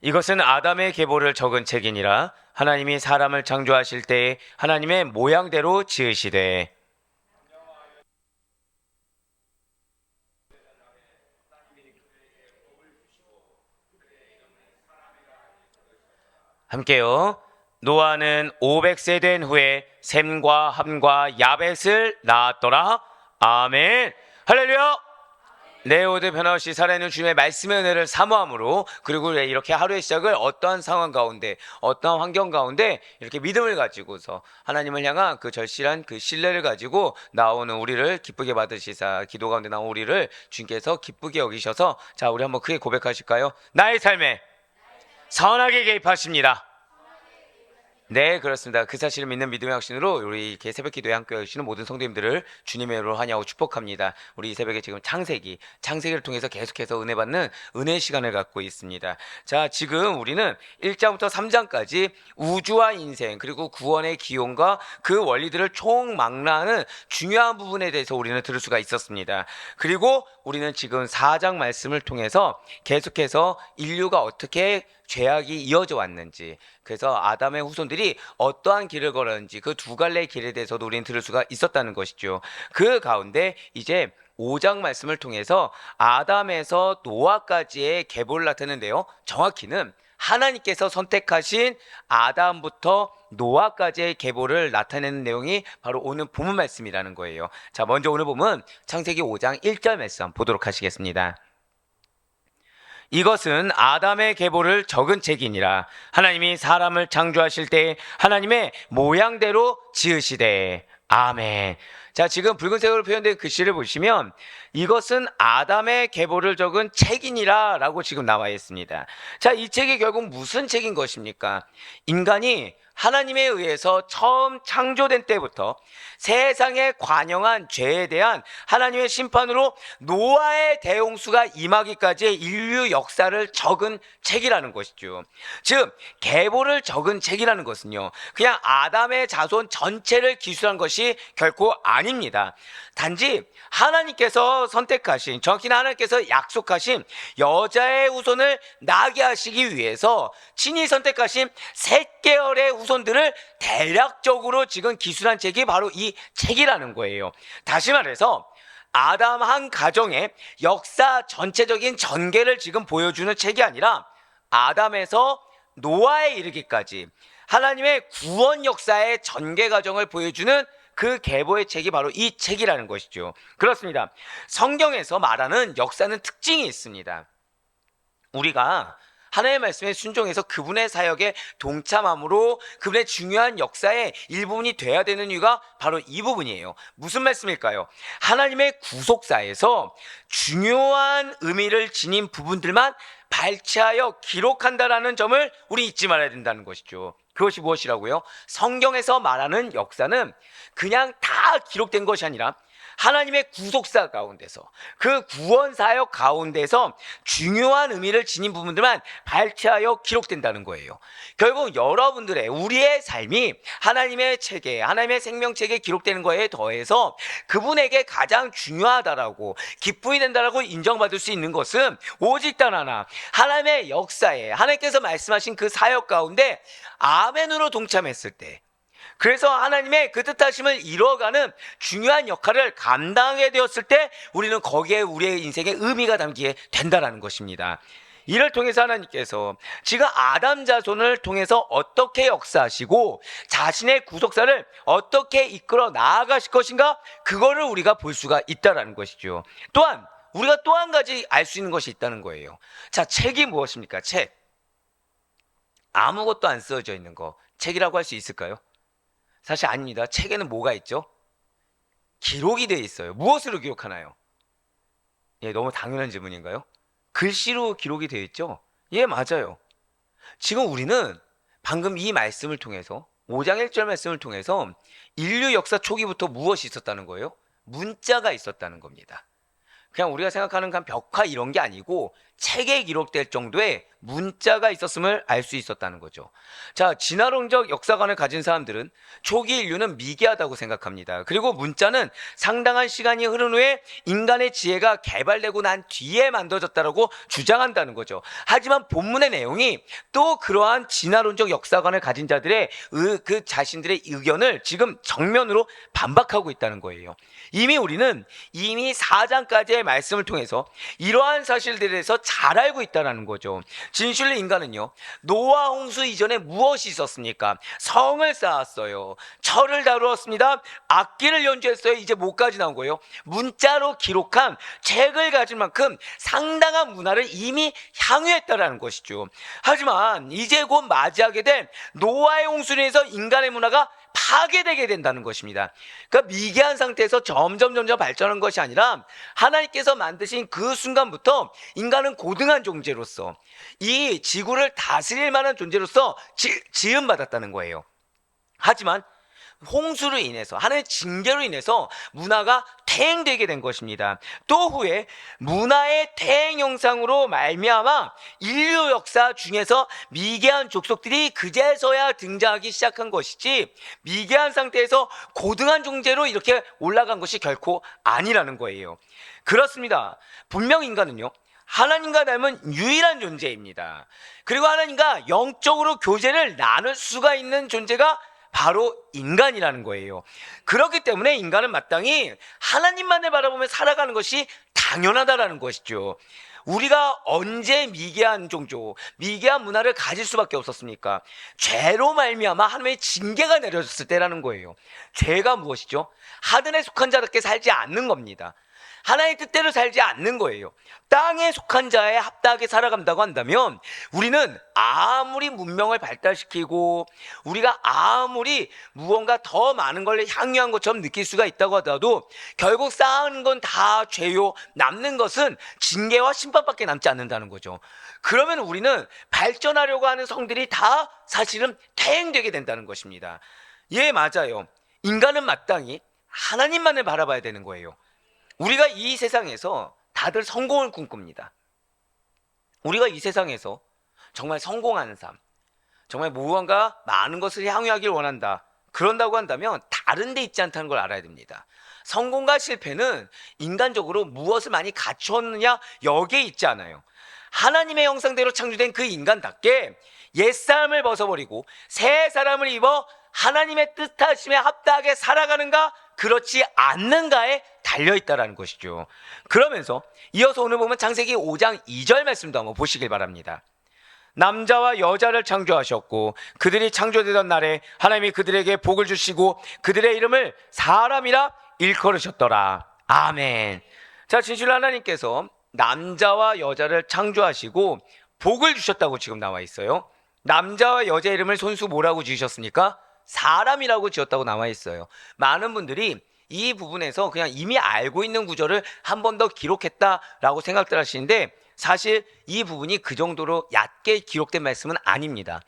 이것은 아담의 계보를 적은 책이니라. 하나님이 사람을 창조하실 때에 하나님의 모양대로 지으시되. 함께요. 노아는 500세 된 후에 셈과 함과 야벳을 낳았더라. 아멘. 할렐루야. 네, 오늘 변함없이 살아있는 주님의 말씀의 은혜를 사모함으로, 그리고 이렇게 하루의 시작을 어떠한 상황 가운데, 어떠한 환경 가운데 이렇게 믿음을 가지고서 하나님을 향한 그 절실한 그 신뢰를 가지고 나오는 우리를 기쁘게 받으시사, 기도 가운데 나온 우리를 주님께서 기쁘게 여기셔서, 자, 우리 한번 크게 고백하실까요? 나의 삶에 선하게 개입하십니다. 네, 그렇습니다. 그 사실을 믿는 믿음의 확신으로 우리 이렇게 새벽 기도에 함께 해주시는 모든 성도님들을 주님의 이름으로 환영하고 축복합니다. 우리 이 새벽에 지금 창세기를 통해서 계속해서 은혜 받는 은혜의 시간을 갖고 있습니다. 자, 지금 우리는 1장부터 3장까지 우주와 인생, 그리고 구원의 기용과 그 원리들을 총망라하는 중요한 부분에 대해서 우리는 들을 수가 있었습니다. 그리고 우리는 지금 4장 말씀을 통해서 계속해서 인류가 어떻게 죄악이 이어져 왔는지, 그래서 아담의 후손들이 어떠한 길을 걸었는지 그 두 갈래의 길에 대해서도 우리는 들을 수가 있었다는 것이죠. 그 가운데 이제 5장 말씀을 통해서 아담에서 노아까지의 계보를 나타내는데요, 정확히는 하나님께서 선택하신 아담부터 노아까지의 계보를 나타내는 내용이 바로 오늘 본문 말씀이라는 거예요. 자, 먼저 오늘 본문 창세기 5장 1절 말씀 보도록 하시겠습니다. 이것은 아담의 계보를 적은 책이니라. 하나님이 사람을 창조하실 때 하나님의 모양대로 지으시되. 아멘. 자, 지금 붉은색으로 표현된 글씨를 보시면 이것은 아담의 계보를 적은 책이니라 라고 지금 나와 있습니다. 자, 이 책이 결국 무슨 책인 것입니까? 인간이 하나님에 의해서 처음 창조된 때부터 세상에 관영한 죄에 대한 하나님의 심판으로 노아의 대홍수가 임하기까지의 인류 역사를 적은 책이라는 것이죠. 즉, 계보를 적은 책이라는 것은요, 그냥 아담의 자손 전체를 기술한 것이 결코 아닙니다. 단지 하나님께서 선택하신, 정확히는 하나님께서 약속하신 여자의 후손을 나게 하시기 위해서 친히 선택하신 셋 계열의 후손들을 대략적으로 지금 기술한 책이 바로 이 책이라는 거예요. 다시 말해서 아담 한 가정의 역사 전체적인 전개를 지금 보여주는 책이 아니라 아담에서 노아에 이르기까지 하나님의 구원 역사의 전개 과정을 보여주는 그 계보의 책이 바로 이 책이라는 것이죠. 그렇습니다. 성경에서 말하는 역사는 특징이 있습니다. 우리가 하나님의 말씀에 순종해서 그분의 사역에 동참함으로 그분의 중요한 역사의 일부분이 돼야 되는 이유가 바로 이 부분이에요. 무슨 말씀일까요? 하나님의 구속사에서 중요한 의미를 지닌 부분들만 발췌하여 기록한다라는 점을 우리 잊지 말아야 된다는 것이죠. 그것이 무엇이라고요? 성경에서 말하는 역사는 그냥 다 기록된 것이 아니라 하나님의 구속사 가운데서, 그 구원사역 가운데서 중요한 의미를 지닌 부분들만 발췌하여 기록된다는 거예요. 결국 여러분들의, 우리의 삶이 하나님의 책에, 하나님의 생명책에 기록되는 거에 더해서 그분에게 가장 중요하다라고, 기쁨이 된다라고 인정받을 수 있는 것은 오직 단 하나, 하나님의 역사에, 하나님께서 말씀하신 그 사역 가운데 아멘으로 동참했을 때, 그래서 하나님의 그 뜻하심을 이루어가는 중요한 역할을 감당하게 되었을 때 우리는 거기에 우리의 인생의 의미가 담기게 된다는 것입니다. 이를 통해서 하나님께서 지금 아담 자손을 통해서 어떻게 역사하시고 자신의 구속사를 어떻게 이끌어 나아가실 것인가, 그거를 우리가 볼 수가 있다는 것이죠. 또한 우리가 또 한 가지 알 수 있는 것이 있다는 거예요. 자, 책이 무엇입니까? 책. 아무것도 안 써져 있는 거 책이라고 할 수 있을까요? 사실 아닙니다. 책에는 뭐가 있죠? 기록이 되어 있어요. 무엇으로 기록하나요? 예, 너무 당연한 질문인가요? 글씨로 기록이 되어 있죠? 예, 맞아요. 지금 우리는 방금 이 말씀을 통해서, 5장 1절 말씀을 통해서 인류 역사 초기부터 무엇이 있었다는 거예요? 문자가 있었다는 겁니다. 그냥 우리가 생각하는 벽화 이런 게 아니고 책에 기록될 정도의 문자가 있었음을 알 수 있었다는 거죠. 자, 진화론적 역사관을 가진 사람들은 초기 인류는 미개하다고 생각합니다. 그리고 문자는 상당한 시간이 흐른 후에 인간의 지혜가 개발되고 난 뒤에 만들어졌다고 주장한다는 거죠. 하지만 본문의 내용이 또 그러한 진화론적 역사관을 가진 자들의 그 자신들의 의견을 지금 정면으로 반박하고 있다는 거예요. 우리는 이미 4장까지의 말씀을 통해서 이러한 사실들에 대해서 잘 알고 있다는 거죠. 진실로 인간은요, 노아 홍수 이전에 무엇이 있었습니까? 성을 쌓았어요. 철을 다루었습니다. 악기를 연주했어요. 이제 뭐까지 나온 거예요? 문자로 기록한 책을 가진 만큼 상당한 문화를 이미 향유했다라는 것이죠. 하지만 이제 곧 맞이하게 된 노아의 홍수로 인해서 인간의 문화가 파괴되게 된다는 것입니다. 그러니까 미개한 상태에서 점점 발전한 것이 아니라 하나님께서 만드신 그 순간부터 인간은 고등한 존재로서 이 지구를 다스릴 만한 존재로서 지음받았다는 거예요. 하지만 홍수로 인해서, 하나님의 징계로 인해서 문화가 퇴행되게 된 것입니다. 또 후에 문화의 퇴행 현상으로 말미암아 인류 역사 중에서 미개한 족속들이 그제서야 등장하기 시작한 것이지, 미개한 상태에서 고등한 존재로 이렇게 올라간 것이 결코 아니라는 거예요. 그렇습니다. 분명 인간은요, 하나님과 닮은 유일한 존재입니다. 그리고 하나님과 영적으로 교제를 나눌 수가 있는 존재가 바로 인간이라는 거예요. 그렇기 때문에 인간은 마땅히 하나님만을 바라보며 살아가는 것이 당연하다라는 것이죠. 우리가 언제 미개한 종교, 미개한 문화를 가질 수밖에 없었습니까? 죄로 말미암아 하나님의 징계가 내려졌을 때라는 거예요. 죄가 무엇이죠? 하늘에 속한 자답게 살지 않는 겁니다. 하나님의 뜻대로 살지 않는 거예요. 땅에 속한 자에 합당하게 살아간다고 한다면 우리는 아무리 문명을 발달시키고 우리가 아무리 무언가 더 많은 걸 향유한 것처럼 느낄 수가 있다고 하더라도 결국 쌓은 건 다 죄요, 남는 것은 징계와 심판밖에 남지 않는다는 거죠. 그러면 우리는 발전하려고 하는 성들이 다 사실은 퇴행되게 된다는 것입니다. 예, 맞아요. 인간은 마땅히 하나님만을 바라봐야 되는 거예요. 우리가 이 세상에서 다들 성공을 꿈꿉니다. 우리가 이 세상에서 정말 성공하는 삶, 정말 무언가 많은 것을 향유하길 원한다, 그런다고 한다면 다른 데 있지 않다는 걸 알아야 됩니다. 성공과 실패는 인간적으로 무엇을 많이 갖추었느냐, 여기에 있지 않아요. 하나님의 형상대로 창조된 그 인간답게 옛사람을 벗어버리고 새 사람을 입어 하나님의 뜻하심에 합당하게 살아가는가, 그렇지 않는가에 달려있다는 것이죠. 그러면서 이어서 오늘 보면 창세기 5장 2절 말씀도 한번 보시길 바랍니다. 남자와 여자를 창조하셨고 그들이 창조되던 날에 하나님이 그들에게 복을 주시고 그들의 이름을 사람이라 일컬으셨더라. 아멘. 자, 진실로 하나님께서 남자와 여자를 창조하시고 복을 주셨다고 지금 나와 있어요. 남자와 여자 이름을 손수 뭐라고 지으셨습니까? 사람이라고 지었다고 나와 있어요. 많은 분들이 이 부분에서 그냥 이미 알고 있는 구절을 한 번 더 기록했다라고 생각들 하시는데, 사실 이 부분이 그 정도로 얕게 기록된 말씀은 아닙니다.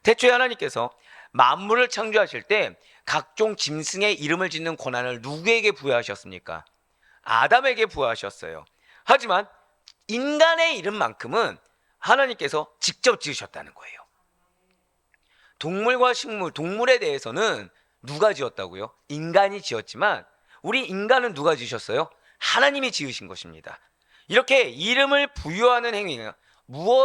태초에 하나님께서 만물을 창조하실 때 각종 짐승의 이름을 짓는 권한을 누구에게 부여하셨습니까? 아담에게 부여하셨어요. 하지만 인간의 이름만큼은 하나님께서 직접 지으셨다는 거예요. 동물과 식물, 동물에 대해서는 누가 지었다고요? 인간이 지었지만 우리 인간은 누가 지으셨어요? 하나님이 지으신 것입니다. 이렇게 이름을 부여하는 행위가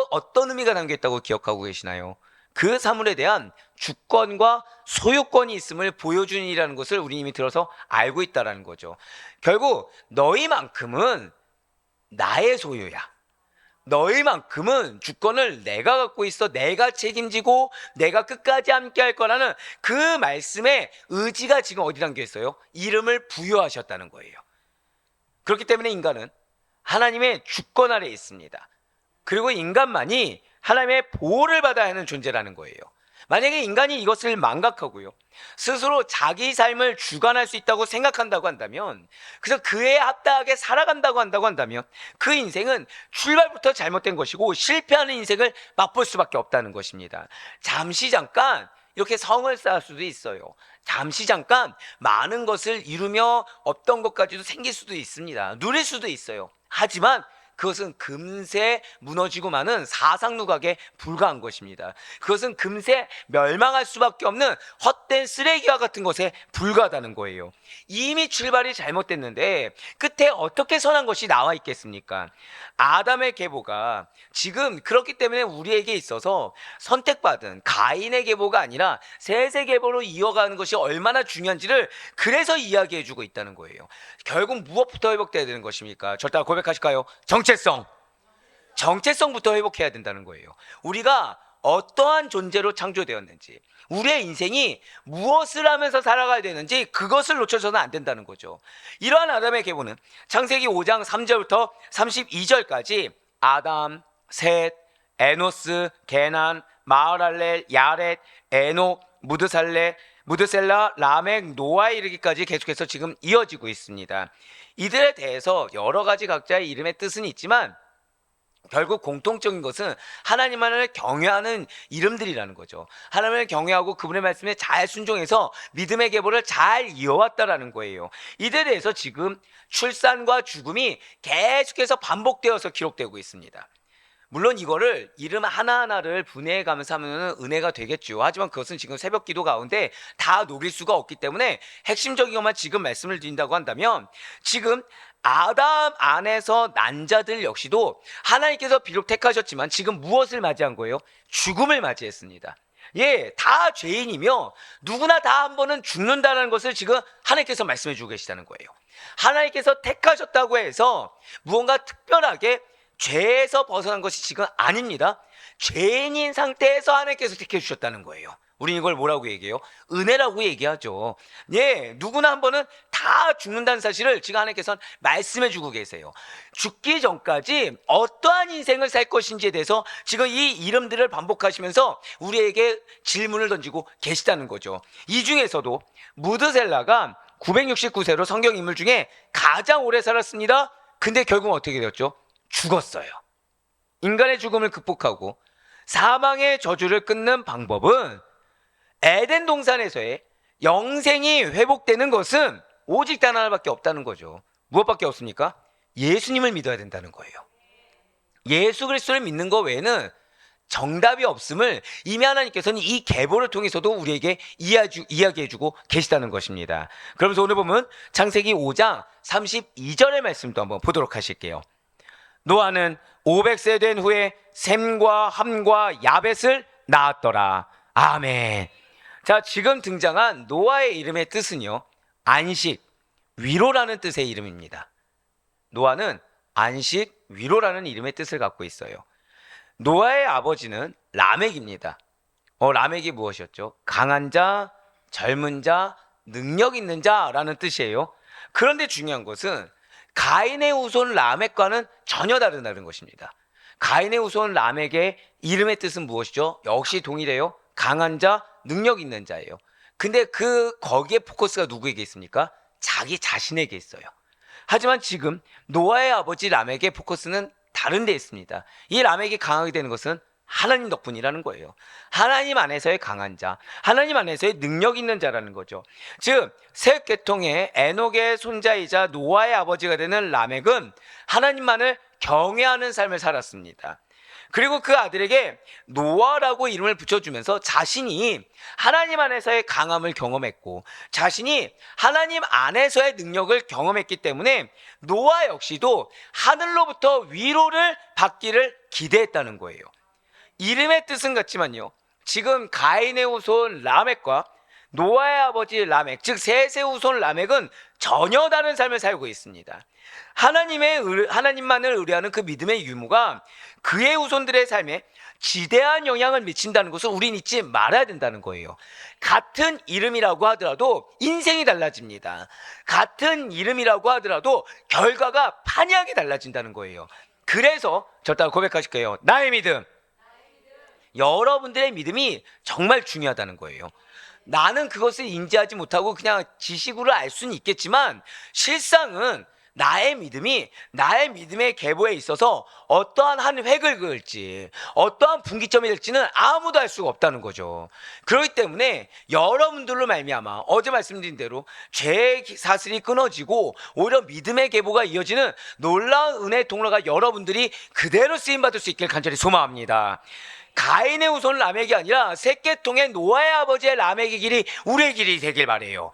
어떤 의미가 담겨있다고 기억하고 계시나요? 그 사물에 대한 주권과 소유권이 있음을 보여주니라는 것을 우리 이미 들어서 알고 있다는 거죠. 결국 너희만큼은 나의 소유야. 너희만큼은 주권을 내가 갖고 있어, 내가 책임지고 내가 끝까지 함께 할 거라는 그 말씀의 의지가 지금 어디 담겨 있어요? 이름을 부여하셨다는 거예요. 그렇기 때문에 인간은 하나님의 주권 아래에 있습니다. 그리고 인간만이 하나님의 보호를 받아야 하는 존재라는 거예요. 만약에 인간이 이것을 망각하고요, 스스로 자기 삶을 주관할 수 있다고 생각한다고 한다면, 그래서 그에 합당하게 살아간다고 한다면 그 인생은 출발부터 잘못된 것이고 실패하는 인생을 맛볼 수밖에 없다는 것입니다. 잠시 잠깐 이렇게 성을 쌓을 수도 있어요. 잠시 잠깐 많은 것을 이루며 어떤 것까지도 생길 수도 있습니다. 누릴 수도 있어요. 하지만 그것은 금세 무너지고 마는 사상누각에 불과한 것입니다. 그것은 금세 멸망할 수밖에 없는 헛된 쓰레기와 같은 것에 불과하다는 거예요. 이미 출발이 잘못됐는데 끝에 어떻게 선한 것이 나와 있겠습니까? 아담의 계보가 지금 그렇기 때문에 우리에게 있어서 선택받은 가인의 계보가 아니라 셋의 계보로 이어가는 것이 얼마나 중요한지를 그래서 이야기해주고 있다는 거예요. 결국 무엇부터 회복돼야 되는 것입니까? 절대 고백하실까요? 정체성부터 회복해야 된다는 거예요. 우리가 어떠한 존재로 창조되었는지, 우리의 인생이 무엇을 하면서 살아가야 되는지 그것을 놓쳐서는 안 된다는 거죠. 이러한 아담의 계보는 창세기 5장 3절부터 32절까지 아담, 셋, 에노스, 게난, 마흐랄렐, 야렛, 에녹, 무드셀라, 라멕, 노아에 이르기까지 계속해서 지금 이어지고 있습니다. 이들에 대해서 여러 가지 각자의 이름의 뜻은 있지만 결국 공통적인 것은 하나님만을 경외하는 이름들이라는 거죠. 하나님을 경외하고 그분의 말씀에 잘 순종해서 믿음의 계보를 잘 이어왔다라는 거예요. 이들에 대해서 지금 출산과 죽음이 계속해서 반복되어서 기록되고 있습니다. 물론 이거를 이름 하나하나를 분해해 가면서 하면 은혜가 되겠죠. 하지만 그것은 지금 새벽 기도 가운데 다 녹일 수가 없기 때문에 핵심적인 것만 지금 말씀을 드린다고 한다면, 지금 아담 안에서 난 자들 역시도 하나님께서 비록 택하셨지만 지금 무엇을 맞이한 거예요? 죽음을 맞이했습니다. 예, 다 죄인이며 누구나 다 한 번은 죽는다는 것을 지금 하나님께서 말씀해 주고 계시다는 거예요. 하나님께서 택하셨다고 해서 무언가 특별하게 죄에서 벗어난 것이 지금 아닙니다. 죄인인 상태에서 하나님께서 택해 주셨다는 거예요. 우리는 이걸 뭐라고 얘기해요? 은혜라고 얘기하죠. 예, 누구나 한 번은 다 죽는다는 사실을 지금 하나님께서는 말씀해 주고 계세요. 죽기 전까지 어떠한 인생을 살 것인지에 대해서 지금 이 이름들을 반복하시면서 우리에게 질문을 던지고 계시다는 거죠. 이 중에서도 무드셀라가 969세로 성경 인물 중에 가장 오래 살았습니다. 근데 결국 어떻게 되었죠? 죽었어요. 인간의 죽음을 극복하고 사망의 저주를 끊는 방법은 에덴 동산에서의 영생이 회복되는 것은 오직 단 하나밖에 없다는 거죠. 무엇밖에 없습니까? 예수님을 믿어야 된다는 거예요. 예수 그리스도를 믿는 것 외에는 정답이 없음을 이미 하나님께서는 이 계보를 통해서도 우리에게 이야기해주고 계시다는 것입니다. 그러면서 오늘 보면 창세기 5장 32절의 말씀도 한번 보도록 하실게요. 노아는 500세 된 후에 셈과 함과 야벳을 낳았더라. 아멘. 자, 지금 등장한 노아의 이름의 뜻은요, 안식, 위로라는 뜻의 이름입니다. 노아는 안식, 위로라는 이름의 뜻을 갖고 있어요. 노아의 아버지는 라멕입니다. 라멕이 무엇이었죠? 강한 자, 젊은 자, 능력 있는 자라는 뜻이에요. 그런데 중요한 것은 가인의 후손 라멕과는 전혀 다르다는 것입니다. 가인의 후손 라멕의 이름의 뜻은 무엇이죠? 역시 동일해요. 강한 자, 능력 있는 자예요. 근데 거기에 포커스가 누구에게 있습니까? 자기 자신에게 있어요. 하지만 지금 노아의 아버지 라멕의 포커스는 다른 데 있습니다. 이 라멕이 강하게 되는 것은 하나님 덕분이라는 거예요. 하나님 안에서의 강한 자, 하나님 안에서의 능력 있는 자라는 거죠. 즉 셋 계통의 에녹의 손자이자 노아의 아버지가 되는 라멕은 하나님만을 경외하는 삶을 살았습니다. 그리고 그 아들에게 노아라고 이름을 붙여주면서 자신이 하나님 안에서의 강함을 경험했고 자신이 하나님 안에서의 능력을 경험했기 때문에 노아 역시도 하늘로부터 위로를 받기를 기대했다는 거예요. 이름의 뜻은 같지만요, 지금 가인의 후손 라멕과 노아의 아버지 라멕, 즉 셋의 후손 라멕은 전혀 다른 삶을 살고 있습니다. 하나님만을 의뢰하는 그 믿음의 유무가 그의 후손들의 삶에 지대한 영향을 미친다는 것을 우린 잊지 말아야 된다는 거예요. 같은 이름이라고 하더라도 인생이 달라집니다. 같은 이름이라고 하더라도 결과가 판이하게 달라진다는 거예요. 그래서 저따가 고백하실 거예요. 나의 믿음. 여러분들의 믿음이 정말 중요하다는 거예요. 나는 그것을 인지하지 못하고 그냥 지식으로 알 수는 있겠지만 실상은 나의 믿음의 계보에 있어서 어떠한 한 획을 그을지, 어떠한 분기점이 될지는 아무도 알 수가 없다는 거죠. 그렇기 때문에 여러분들로 말미암아 어제 말씀드린 대로 죄의 사슬이 끊어지고 오히려 믿음의 계보가 이어지는 놀라운 은혜의 통로가 여러분들이 그대로 쓰임받을 수 있길 간절히 소망합니다. 가인의 후손 라멕이 아니라 셋계통의 노아의 아버지의 라멕의 길이 우리의 길이 되길 바래요.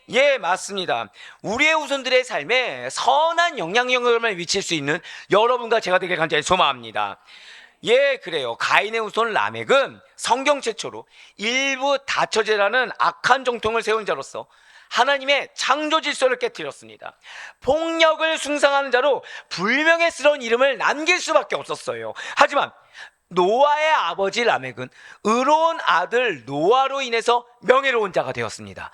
예, 맞습니다. 우리의 후손들의 삶에 선한 영향력을 미칠 수 있는 여러분과 제가 되길 간절히 소망합니다. 예, 그래요. 가인의 후손 라멕은 성경 최초로 일부 다처제라는 악한 정통을 세운 자로서 하나님의 창조 질서를 깨뜨렸습니다. 폭력을 숭상하는 자로 불명예스러운 이름을 남길 수밖에 없었어요. 하지만 노아의 아버지 라멕은 의로운 아들 노아로 인해서 명예로운 자가 되었습니다.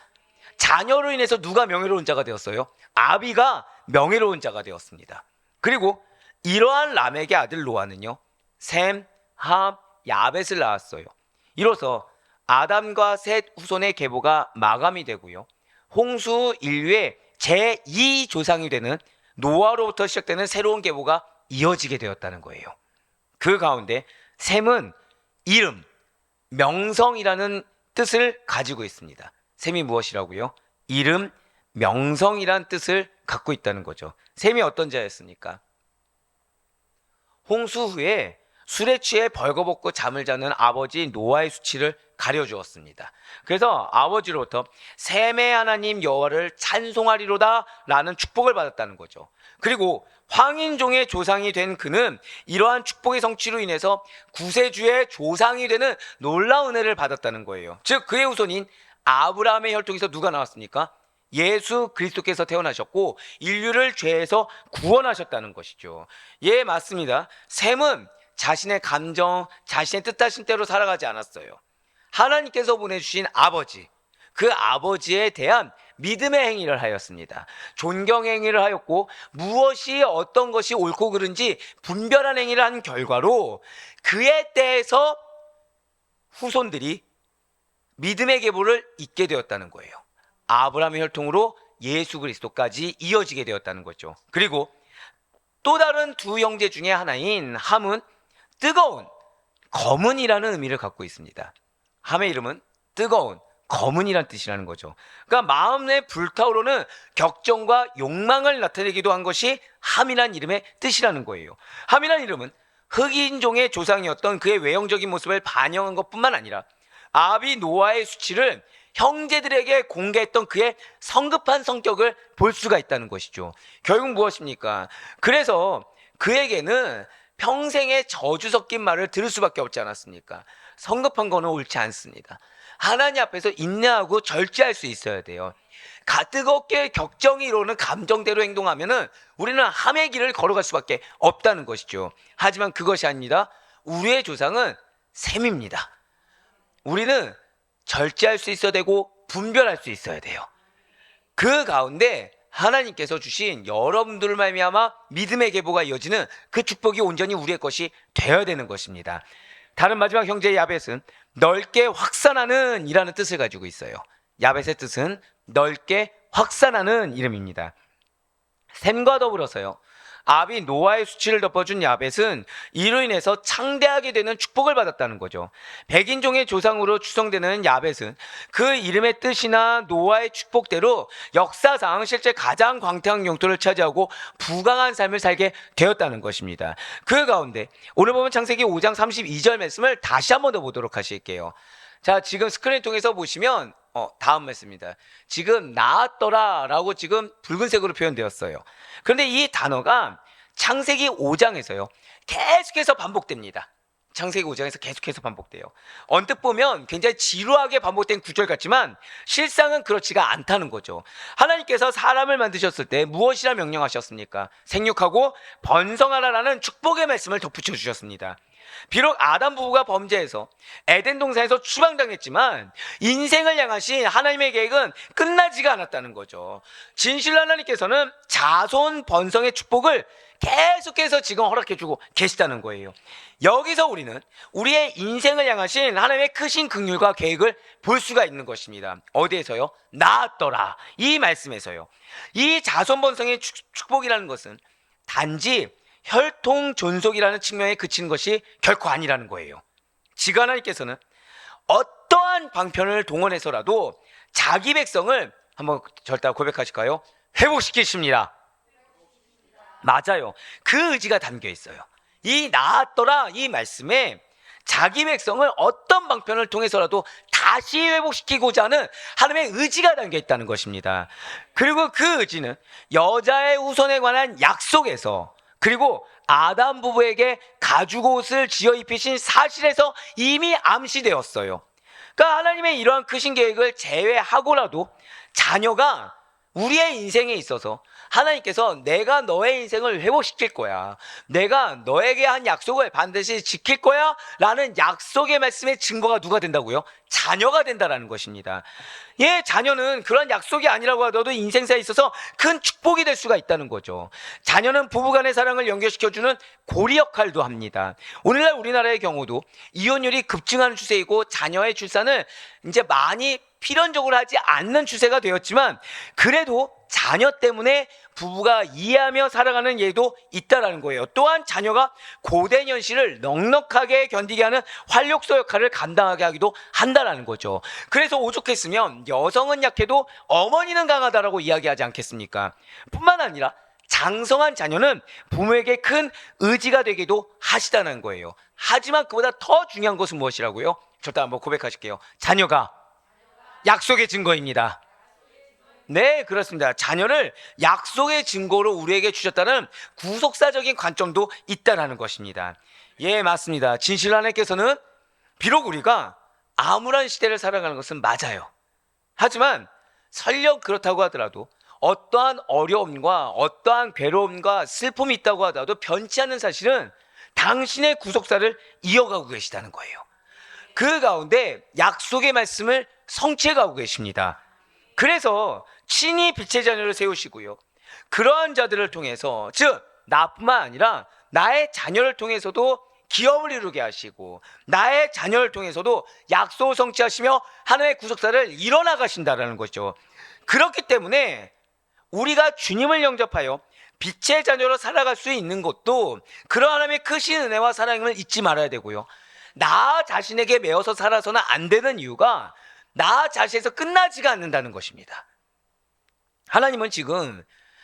자녀로 인해서 누가 명예로운 자가 되었어요? 아비가 명예로운 자가 되었습니다. 그리고 이러한 라멕의 아들 노아는요, 셈, 함, 야벳을 낳았어요. 이로써 아담과 셋 후손의 계보가 마감이 되고요, 홍수 인류의 제2조상이 되는 노아로부터 시작되는 새로운 계보가 이어지게 되었다는 거예요. 그 가운데 셈은 이름, 명성이라는 뜻을 가지고 있습니다. 셈이 무엇이라고요? 이름, 명성이란 뜻을 갖고 있다는 거죠. 셈이 어떤 자였습니까? 홍수 후에 술에 취해 벌거벗고 잠을 자는 아버지 노아의 수치를 가려주었습니다. 그래서 아버지로부터 셈의 하나님 여호와를 찬송하리로다 라는 축복을 받았다는 거죠. 그리고 황인종의 조상이 된 그는 이러한 축복의 성취로 인해서 구세주의 조상이 되는 놀라운 은혜를 받았다는 거예요. 즉 그의 후손인 아브라함의 혈통에서 누가 나왔습니까? 예수 그리스도께서 태어나셨고 인류를 죄에서 구원하셨다는 것이죠. 예, 맞습니다. 셈은 자신의 감정, 자신의 뜻하신 대로 살아가지 않았어요. 하나님께서 보내주신 아버지, 그 아버지에 대한 믿음의 행위를 하였습니다. 존경 행위를 하였고 무엇이 어떤 것이 옳고 그른지 분별한 행위를 한 결과로 그에 대해서 후손들이 믿음의 계보를 잇게 되었다는 거예요. 아브라함의 혈통으로 예수 그리스도까지 이어지게 되었다는 거죠. 그리고 또 다른 두 형제 중에 하나인 함은 뜨거운, 검은이라는 의미를 갖고 있습니다. 함의 이름은 뜨거운, 검은이란 뜻이라는 거죠. 그러니까 마음에 불타오르는 격정과 욕망을 나타내기도 한 것이 함이란 이름의 뜻이라는 거예요. 함이란 이름은 흑인종의 조상이었던 그의 외형적인 모습을 반영한 것뿐만 아니라 아비 노아의 수치를 형제들에게 공개했던 그의 성급한 성격을 볼 수가 있다는 것이죠. 결국 무엇입니까? 그래서 그에게는 평생의 저주 섞인 말을 들을 수밖에 없지 않았습니까? 성급한 거는 옳지 않습니다. 하나님 앞에서 인내하고 절제할 수 있어야 돼요. 뜨겁게 격정이 이루는 감정대로 행동하면은 우리는 함의 길을 걸어갈 수밖에 없다는 것이죠. 하지만 그것이 아닙니다. 우리의 조상은 셈입니다. 우리는 절제할 수 있어야 되고 분별할 수 있어야 돼요. 그 가운데 하나님께서 주신 여러분들을 말미암아 믿음의 계보가 이어지는 그 축복이 온전히 우리의 것이 되어야 되는 것입니다. 다른 마지막 형제 야벳은 넓게 확산하는 이라는 뜻을 가지고 있어요. 야벳의 뜻은 넓게 확산하는 이름입니다. 셈과 더불어서요, 아비 노아의 수치를 덮어준 야벳은 이로 인해서 창대하게 되는 축복을 받았다는 거죠. 백인종의 조상으로 추정되는 야벳은 그 이름의 뜻이나 노아의 축복대로 역사상 실제 가장 광대한 영토를 차지하고 부강한 삶을 살게 되었다는 것입니다. 그 가운데 오늘 보면 창세기 5장 32절 말씀을 다시 한 번 더 보도록 하실게요. 자, 지금 스크린 통해서 보시면 다음 말씀입니다. 지금 나았더라 라고 지금 붉은색으로 표현되었어요. 그런데 이 단어가 창세기 5장에서요 계속해서 반복됩니다. 창세기 5장에서 계속해서 반복돼요. 언뜻 보면 굉장히 지루하게 반복된 구절 같지만 실상은 그렇지가 않다는 거죠. 하나님께서 사람을 만드셨을 때 무엇이라 명령하셨습니까? 생육하고 번성하라라는 축복의 말씀을 덧붙여 주셨습니다. 비록 아담 부부가 범죄해서 에덴 동산에서 추방당했지만 인생을 향하신 하나님의 계획은 끝나지가 않았다는 거죠. 진실로 하나님께서는 자손 번성의 축복을 계속해서 지금 허락해주고 계시다는 거예요. 여기서 우리는 우리의 인생을 향하신 하나님의 크신 긍휼과 계획을 볼 수가 있는 것입니다. 어디에서요? 낳았더라, 이 말씀에서요. 이 자손번성의 축복이라는 것은 단지 혈통 존속이라는 측면에 그치는 것이 결코 아니라는 거예요. 지금 하나님께서는 어떠한 방편을 동원해서라도 자기 백성을 한번 절대 고백하실까요? 회복시키십니다. 맞아요. 그 의지가 담겨 있어요. 이 낳았더라, 이 말씀에 자기 백성을 어떤 방편을 통해서라도 다시 회복시키고자 하는 하나님의 의지가 담겨 있다는 것입니다. 그리고 그 의지는 여자의 후손에 관한 약속에서, 그리고 아담 부부에게 가죽 옷을 지어 입히신 사실에서 이미 암시되었어요. 그러니까 하나님의 이러한 크신 계획을 제외하고라도 자녀가 우리의 인생에 있어서 하나님께서 내가 너의 인생을 회복시킬 거야, 내가 너에게 한 약속을 반드시 지킬 거야 라는 약속의 말씀의 증거가 누가 된다고요? 자녀가 된다라는 것입니다. 예, 자녀는 그런 약속이 아니라고 하더라도 인생사에 있어서 큰 축복이 될 수가 있다는 거죠. 자녀는 부부간의 사랑을 연결시켜주는 고리 역할도 합니다. 오늘날 우리나라의 경우도 이혼율이 급증하는 추세이고 자녀의 출산을 이제 많이 필연적으로 하지 않는 추세가 되었지만, 그래도 자녀 때문에 부부가 이해하며 살아가는 예도 있다라는 거예요. 또한 자녀가 고된 현실을 넉넉하게 견디게 하는 활력소 역할을 감당하게 하기도 한다라는 거죠. 그래서 오죽했으면 여성은 약해도 어머니는 강하다라고 이야기하지 않겠습니까? 뿐만 아니라 장성한 자녀는 부모에게 큰 의지가 되기도 하시다는 거예요. 하지만 그보다 더 중요한 것은 무엇이라고요? 저도 한번 고백하실게요. 자녀가 약속의 증거입니다. 네, 그렇습니다. 자녀를 약속의 증거로 우리에게 주셨다는 구속사적인 관점도 있다는 것입니다. 예, 맞습니다. 진실 하나님께서는 비록 우리가 암울한 시대를 살아가는 것은 맞아요. 하지만 설령 그렇다고 하더라도 어떠한 어려움과 어떠한 괴로움과 슬픔이 있다고 하더라도 변치 않는 사실은 당신의 구속사를 이어가고 계시다는 거예요. 그 가운데 약속의 말씀을 성취해가고 계십니다. 그래서 친히 빛의 자녀를 세우시고요, 그러한 자들을 통해서, 즉 나뿐만 아니라 나의 자녀를 통해서도 기업을 이루게 하시고 나의 자녀를 통해서도 약속을 성취하시며 하나님의 구속사를 이뤄나가신다는 거죠. 그렇기 때문에 우리가 주님을 영접하여 빛의 자녀로 살아갈 수 있는 것도 그런 하나님의 크신 은혜와 사랑을 잊지 말아야 되고요, 나 자신에게 매어서 살아서는 안 되는 이유가 나 자신에서 끝나지가 않는다는 것입니다. 하나님은 지금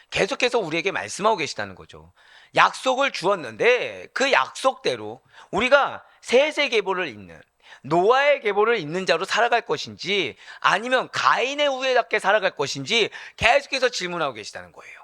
계속해서 우리에게 말씀하고 계시다는 거죠. 약속을 주었는데 그 약속대로 우리가 세세계보를 잇는, 노아의 계보를 잇는 자로 살아갈 것인지 아니면 가인의 후예답게 살아갈 것인지 계속해서 질문하고 계시다는 거예요.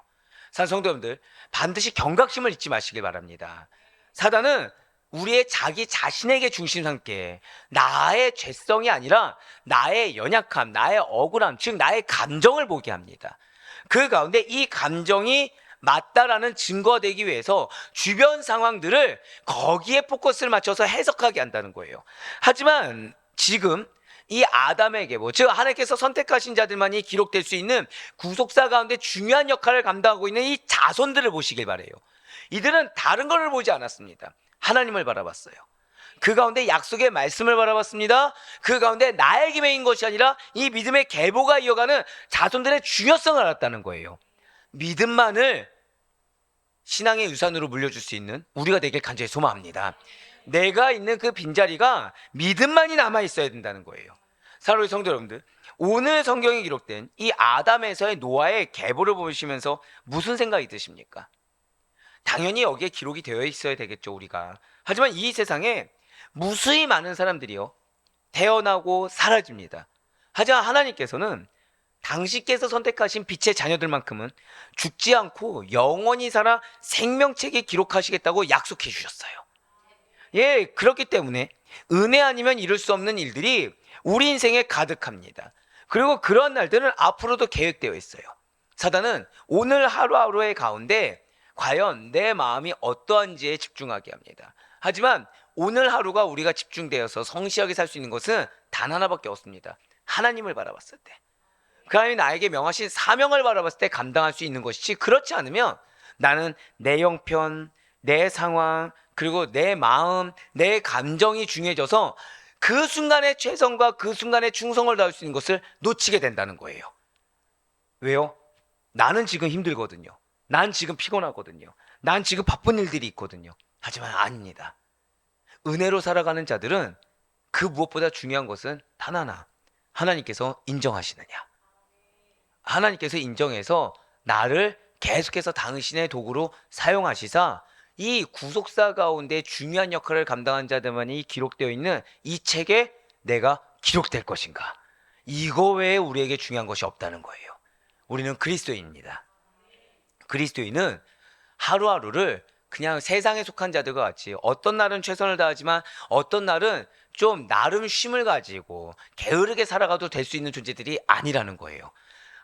성도 여러분들, 반드시 경각심을 잊지 마시길 바랍니다. 사단은 우리의 자기 자신에게 중심 삼게 나의 죄성이 아니라 나의 연약함, 나의 억울함, 즉 나의 감정을 보게 합니다. 그 가운데 이 감정이 맞다라는 증거가 되기 위해서 주변 상황들을 거기에 포커스를 맞춰서 해석하게 한다는 거예요. 하지만 지금 이 아담의 계보, 즉 하나님께서 선택하신 자들만이 기록될 수 있는 구속사 가운데 중요한 역할을 감당하고 있는 이 자손들을 보시길 바라요. 이들은 다른 것을 보지 않았습니다. 하나님을 바라봤어요. 그 가운데 약속의 말씀을 바라봤습니다. 그 가운데 나에게 매인 것이 아니라 이 믿음의 계보가 이어가는 자손들의 중요성을 알았다는 거예요. 믿음만을 신앙의 유산으로 물려줄 수 있는 우리가 되길 간절히 소망합니다. 내가 있는 그 빈자리가 믿음만이 남아있어야 된다는 거예요. 사랑하는 성도 여러분들, 오늘 성경에 기록된 이 아담에서의 노아의 계보를 보시면서 무슨 생각이 드십니까? 당연히 여기에 기록이 되어 있어야 되겠죠, 우리가. 하지만 이 세상에 무수히 많은 사람들이요, 태어나고 사라집니다. 하지만 하나님께서는 당신께서 선택하신 빛의 자녀들만큼은 죽지 않고 영원히 살아 생명책에 기록하시겠다고 약속해 주셨어요. 예, 그렇기 때문에 은혜 아니면 이룰 수 없는 일들이 우리 인생에 가득합니다. 그리고 그런 날들은 앞으로도 계획되어 있어요. 사단은 오늘 하루하루의 가운데 과연 내 마음이 어떠한지에 집중하게 합니다. 하지만 오늘 하루가 우리가 집중되어서 성실하게 살 수 있는 것은 단 하나밖에 없습니다. 하나님을 바라봤을 때, 그 하나님이 나에게 명하신 사명을 바라봤을 때 감당할 수 있는 것이지, 그렇지 않으면 나는 내 형편, 내 상황, 그리고 내 마음, 내 감정이 중요해져서 그 순간의 최선과 그 순간의 충성을 다할 수 있는 것을 놓치게 된다는 거예요. 왜요? 나는 지금 힘들거든요. 난 지금 피곤하거든요. 난 지금 바쁜 일들이 있거든요. 하지만 아닙니다. 은혜로 살아가는 자들은 그 무엇보다 중요한 것은 단 하나, 하나님께서 인정하시느냐. 하나님께서 인정해서 나를 계속해서 당신의 도구로 사용하시사 이 구속사 가운데 중요한 역할을 감당한 자들만이 기록되어 있는 이 책에 내가 기록될 것인가. 이거 외에 우리에게 중요한 것이 없다는 거예요. 우리는 그리스도인입니다. 그리스도인은 하루하루를 그냥 세상에 속한 자들과 같이 어떤 날은 최선을 다하지만 어떤 날은 좀 나름 쉼을 가지고 게으르게 살아가도 될 수 있는 존재들이 아니라는 거예요.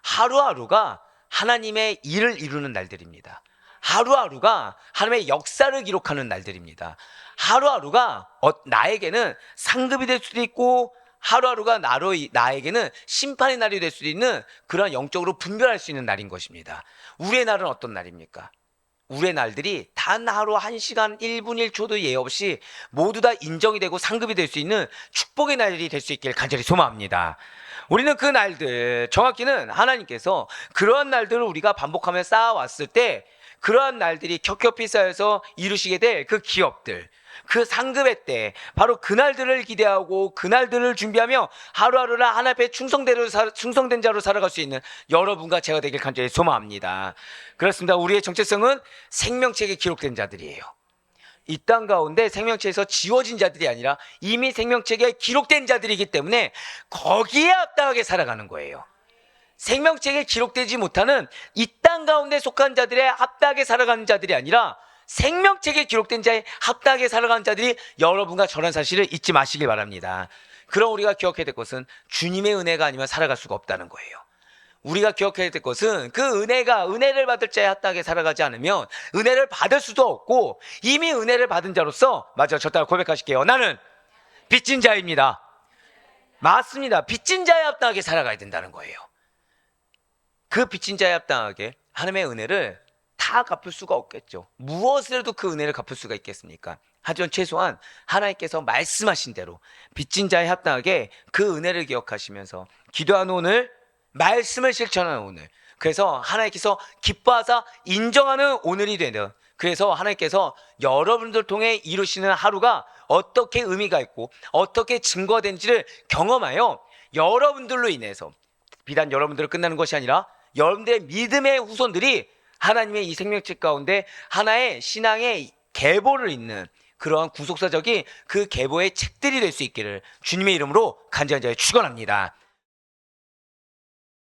하루하루가 하나님의 일을 이루는 날들입니다. 하루하루가 하나님의 역사를 기록하는 날들입니다. 하루하루가 나에게는 상급이 될 수도 있고 하루하루가 나에게는 심판의 날이 될 수도 있는 그런 영적으로 분별할 수 있는 날인 것입니다. 우리의 날은 어떤 날입니까? 우리의 날들이 단 하루 1시간 1분 1초도 예외 없이 모두 다 인정이 되고 상급이 될 수 있는 축복의 날이 될 수 있길 간절히 소망합니다. 우리는 그 날들, 정확히는 하나님께서 그러한 날들을 우리가 반복하며 쌓아왔을 때 그러한 날들이 겹겹이 쌓여서 이루시게 될 그 기업들, 그 상급의 때 바로 그날들을 기대하고 그날들을 준비하며 하루하루를 하나님 앞에 충성된 자로 살아갈 수 있는 여러분과 제가 되길 간절히 소망합니다. 그렇습니다. 우리의 정체성은 생명책에 기록된 자들이에요. 이 땅 가운데 생명책에서 지워진 자들이 아니라 이미 생명책에 기록된 자들이기 때문에 거기에 합당하게 살아가는 거예요. 생명책에 기록되지 못하는 이 땅 가운데 속한 자들의 합당하게 살아가는 자들이 아니라 생명책에 기록된 자의 합당하게 살아가는 자들이 여러분과 저라는 사실을 잊지 마시길 바랍니다. 그럼 우리가 기억해야 될 것은 주님의 은혜가 아니면 살아갈 수가 없다는 거예요. 우리가 기억해야 될 것은 그 은혜를 받을 자에 합당하게 살아가지 않으면 은혜를 받을 수도 없고 이미 은혜를 받은 자로서 맞아, 저 따라 고백하실게요. 나는 빚진 자입니다. 맞습니다. 빚진 자에 합당하게 살아가야 된다는 거예요. 그 빚진 자에 합당하게 하나님의 은혜를 다 갚을 수가 없겠죠. 무엇으로도 그 은혜를 갚을 수가 있겠습니까? 하지만 최소한 하나님께서 말씀하신 대로 빚진 자에 합당하게 그 은혜를 기억하시면서 기도하는 오늘, 말씀을 실천하는 오늘, 그래서 하나님께서 기뻐하사 인정하는 오늘이 되는, 그래서 하나님께서 여러분들 통해 이루시는 하루가 어떻게 의미가 있고 어떻게 증거된지를 경험하여 여러분들로 인해서 비단 여러분들로 끝나는 것이 아니라 여러분들의 믿음의 후손들이 하나님의 이 생명책 가운데 하나의 신앙의 계보를 잇는 그러한 구속사적인 그 계보의 책들이 될 수 있기를 주님의 이름으로 간절히 축원합니다.